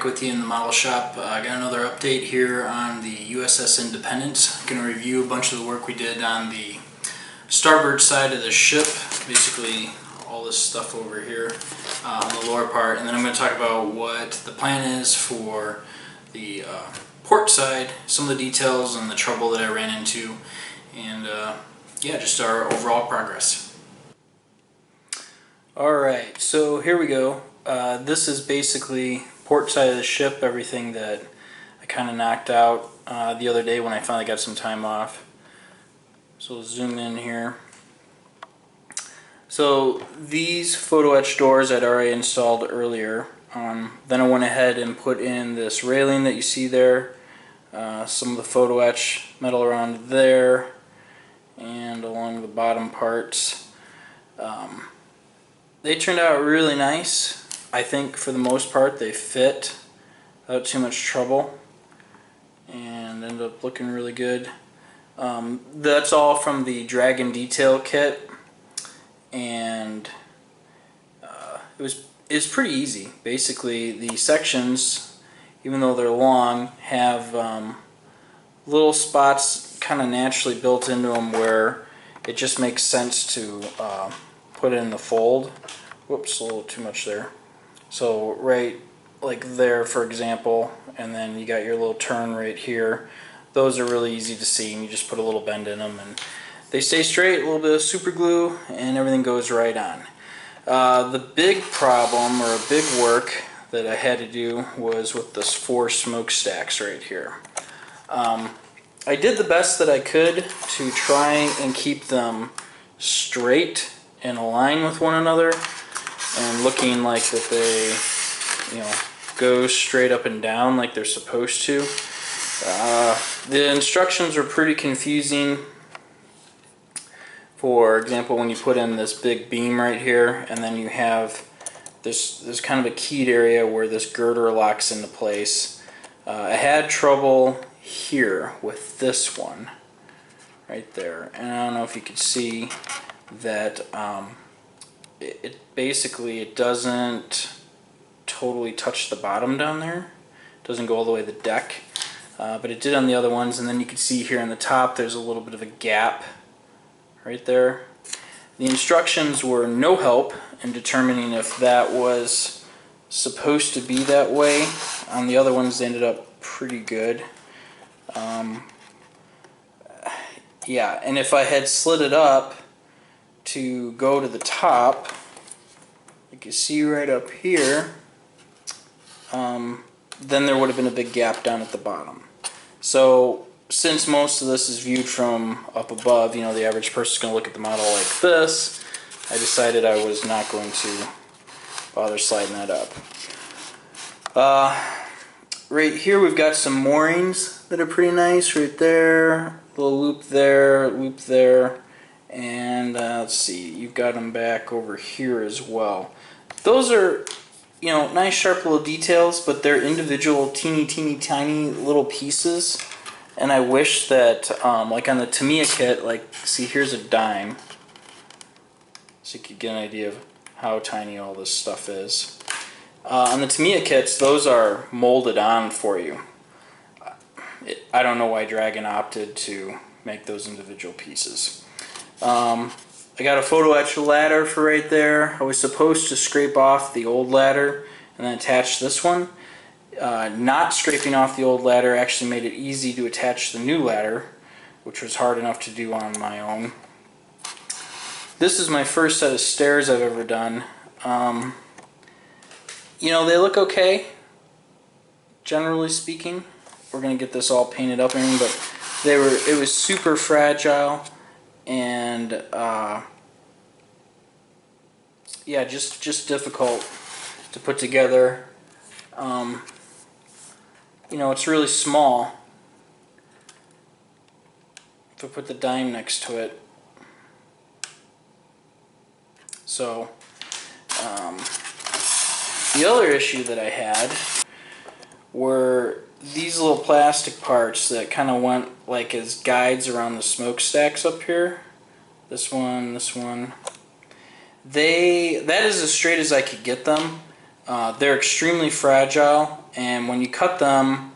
back with you in the model shop. I got another update here on the USS Independence. I'm going to review a bunch of the work we did on the starboard side of the ship, basically all this stuff over here on the lower part, and then I'm going to talk about what the plan is for the port side, some of the details and the trouble that I ran into, and yeah, just our overall progress. Alright, so here we go. This is basically port side of the ship, everything that I kind of knocked out the other day when I finally got some time off. So we'll zoom in here. So these Photo-Etch doors I'd already installed earlier. Then I went ahead and put in this railing that you see there, some of the Photo-Etch metal around there, and along the bottom parts. They turned out really nice. I think for the most part they fit without too much trouble and ended up looking really good. That's all from the Dragon detail kit, and it's pretty easy. Basically the sections, even though they're long, have little spots kind of naturally built into them where it just makes sense to put it in the fold. Whoops, a little too much there. So right like there, for example, and then you got your little turn right here. Those are really easy to see, and you just put a little bend in them and they stay straight, a little bit of super glue, and everything goes right on. The big problem, or a big work that I had to do, was with this 4 smokestacks right here. I did the best that I could to try and keep them straight and aligned with one another and looking like that they, go straight up and down like they're supposed to. The instructions are pretty confusing. For example, when you put in this big beam right here, and then you have this kind of a keyed area where this girder locks into place. I had trouble here with this one right there, and I don't know if you could see that it basically doesn't totally touch the bottom down there. It doesn't go all the way to the deck, but it did on the other ones. And then you can see here on the top there's a little bit of a gap right there. The instructions were no help in determining if that was supposed to be that way. On the other ones they ended up pretty good. Yeah, and if I had slid it up to go to the top, you can see right up here, then there would have been a big gap down at the bottom. So since most of this is viewed from up above, the average person is going to look at the model like this, I decided I was not going to bother sliding that up. Right here we've got some moorings that are pretty nice right there, little loop there, and let's see, you've got them back over here as well. Those are, nice sharp little details, but they're individual teeny tiny little pieces. And I wish that, like on the Tamiya kit, like, see, here's a dime, so you could get an idea of how tiny all this stuff is. On the Tamiya kits, those are molded on for you. I don't know why Dragon opted to make those individual pieces. I got a Photo-Etch ladder for right there. I was supposed to scrape off the old ladder and then attach this one. Not scraping off the old ladder actually made it easy to attach the new ladder, which was hard enough to do on my own. This is my first set of stairs I've ever done. They look okay, generally speaking. We're going to get this all painted up and everything, but it was super fragile, and yeah, just difficult to put together. It's really small. If I put the dime next to it. So, the other issue that I had were these little plastic parts that kind of went like as guides around the smokestacks up here. This one. That is as straight as I could get them. They're extremely fragile, and when you cut them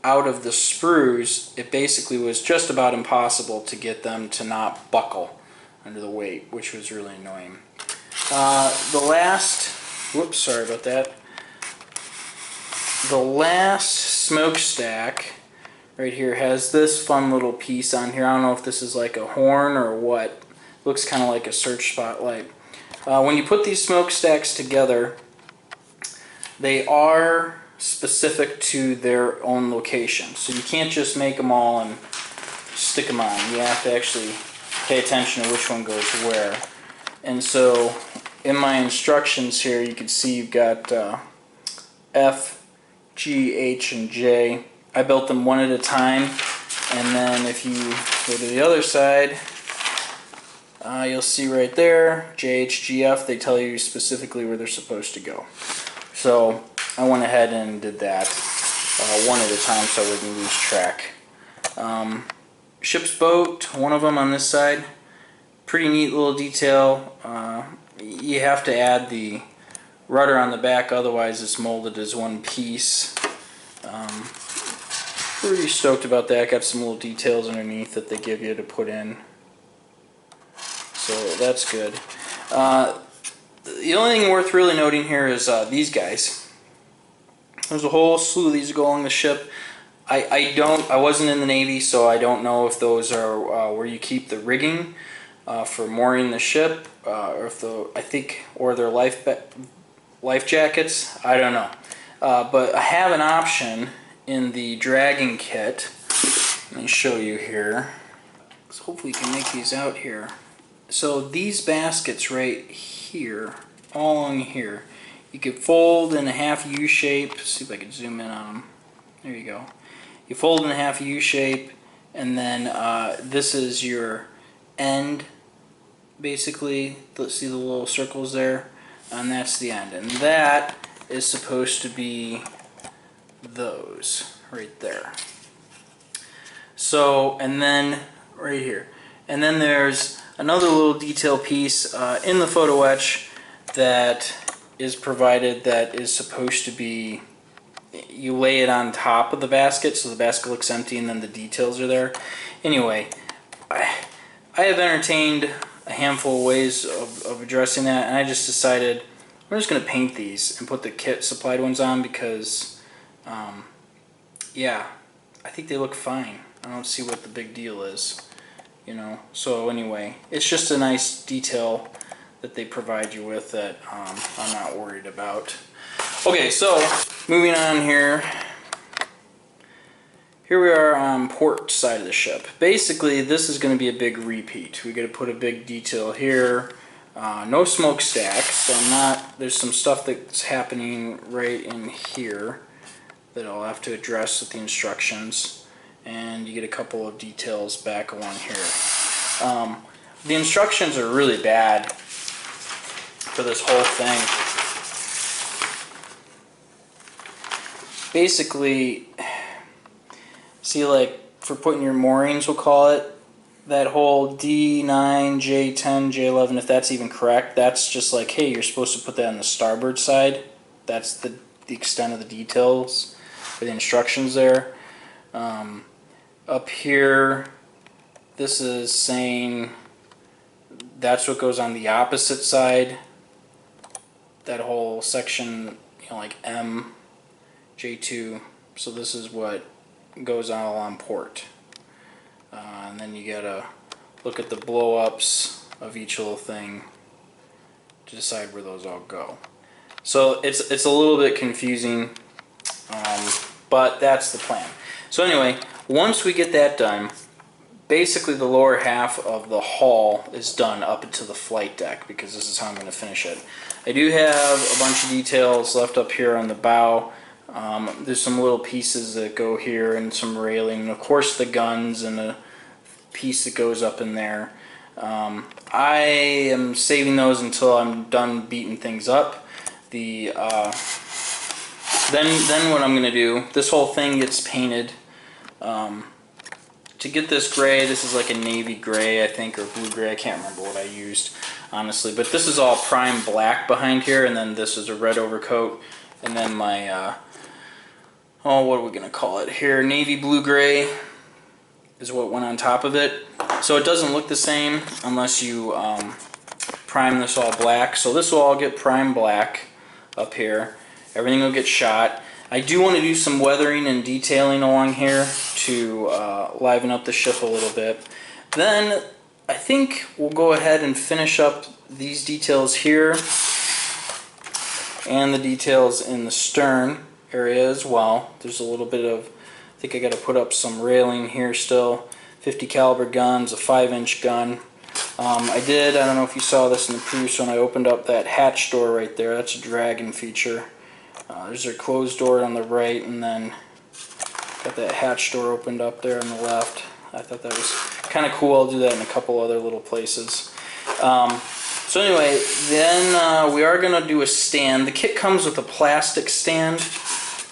out of the sprues, it basically was just about impossible to get them to not buckle under the weight, which was really annoying. The last, whoops, sorry about that. The last smokestack right here has this fun little piece on here. I don't know if this is like a horn or what. Looks kind of like a search spotlight. When you put these smokestacks together, they are specific to their own location. So you can't just make them all and stick them on. You have to actually pay attention to which one goes where. And so in my instructions here, you can see you've got F, G, H, and J. I built them one at a time, and then if you go to the other side, you'll see right there, J, H, G, F, they tell you specifically where they're supposed to go. So I went ahead and did that one at a time so I wouldn't lose track. Ship's boat, one of them on this side. Pretty neat little detail. You have to add the rudder on the back, otherwise it's molded as one piece. Pretty stoked about that. Got some little details underneath that they give you to put in. So that's good. The only thing worth really noting here is these guys. There's a whole slew of these that go along the ship. I wasn't in the Navy, so I don't know if those are where you keep the rigging for mooring the ship, or if they're life jackets. I don't know. But I have an option in the dragging kit. Let me show you here. So hopefully you can make these out here. So these baskets right here, all along here, you could fold in a half U shape. See if I can zoom in on them. There you go. You fold in a half U shape, and then this is your end, basically. See the little circles there? And that's the end. And that is supposed to be those right there. So, and then right here. And then there's another little detail piece in the Photo-Etch that is provided that is supposed to be, you lay it on top of the basket so the basket looks empty and then the details are there. Anyway, I have entertained a handful of ways of addressing that, and I just decided I'm just going to paint these and put the kit supplied ones on because yeah, I think they look fine. I don't see what the big deal is, you know. So anyway, it's just a nice detail that they provide you with that I'm not worried about. Okay, so moving on here. Here we are on port side of the ship. Basically, this is going to be a big repeat. We got to put a big detail here. No smokestack, so there's some stuff that's happening right in here that I'll have to address with the instructions, and you get a couple of details back along here. The instructions are really bad for this whole thing. Basically, see, like for putting your moorings, we'll call it, that whole D9, J10, J11, if that's even correct, that's just like, hey, you're supposed to put that on the starboard side. That's the extent of the details for the instructions there. Up here, this is saying that's what goes on the opposite side. That whole section, you know, like M, J2. So this is what goes all on port. And then you gotta look at the blow-ups of each little thing to decide where those all go. So it's a little bit confusing, but that's the plan. So anyway, once we get that done, basically the lower half of the hull is done up into the flight deck, because this is how I'm going to finish it. I do have a bunch of details left up here on the bow. There's some little pieces that go here and some railing, and of course the guns and a piece that goes up in there. I am saving those until I'm done beating things up. Then what I'm going to do, this whole thing gets painted. To get this gray, this is like a navy gray, I think, or blue gray. I can't remember what I used, honestly. But this is all prime black behind here, and then this is a red overcoat. And then my oh, what are we gonna call it here? Navy blue gray is what went on top of it. So it doesn't look the same unless you prime this all black. So this will all get primed black up here. Everything will get shot. I do want to do some weathering and detailing along here to liven up the ship a little bit. Then I think we'll go ahead and finish up these details here and the details in the stern area as well. There's a little bit of, I think I got to put up some railing here still. 50 caliber guns, a 5-inch gun. I don't know if you saw this in the previous one, I opened up that hatch door right there. That's a dragon feature. There's our closed door on the right, and then got that hatch door opened up there on the left. I thought that was kind of cool. I'll do that in a couple other little places. So anyway, then we are going to do a stand. The kit comes with a plastic stand.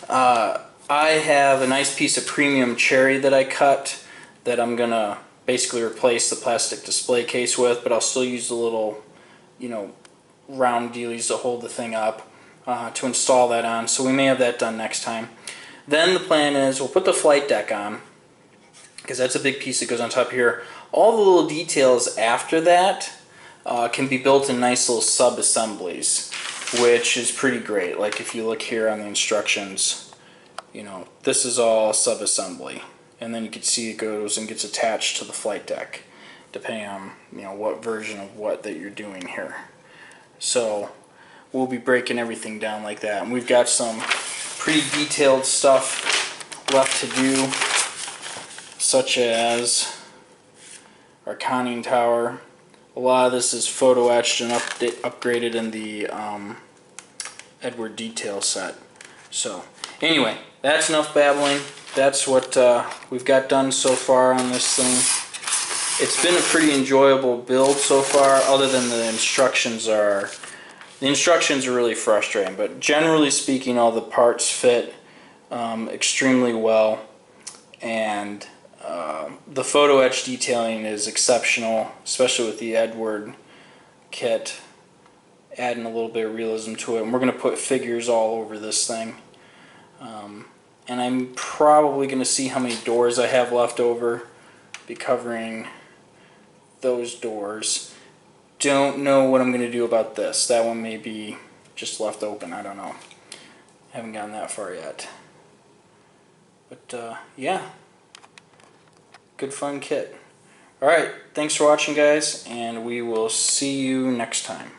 I have a nice piece of premium cherry that I cut that I'm going to basically replace the plastic display case with, but I'll still use the little, you know, round dealies to hold the thing up to install that on. So we may have that done next time. Then the plan is we'll put the flight deck on, because that's a big piece that goes on top here. All the little details after that can be built in nice little sub-assemblies, which is pretty great. Like if you look here on the instructions, you know, this is all sub-assembly. And then you can see it goes and gets attached to the flight deck, depending on, you know, what version of what that you're doing here. So we'll be breaking everything down like that. And we've got some pretty detailed stuff left to do, such as our conning tower. A lot of this is photo etched and upgraded in the Edward detail set. So anyway, that's enough babbling. That's what we've got done so far on this thing. It's been a pretty enjoyable build so far, other than the instructions are really frustrating, but generally speaking all the parts fit extremely well, and the photo etch detailing is exceptional, especially with the Edward kit, adding a little bit of realism to it. And we're going to put figures all over this thing. And I'm probably going to see how many doors I have left over, be covering those doors. Don't know what I'm going to do about this. That one may be just left open. I don't know. Haven't gotten that far yet. But yeah, good fun kit. Alright, thanks for watching guys, and we will see you next time.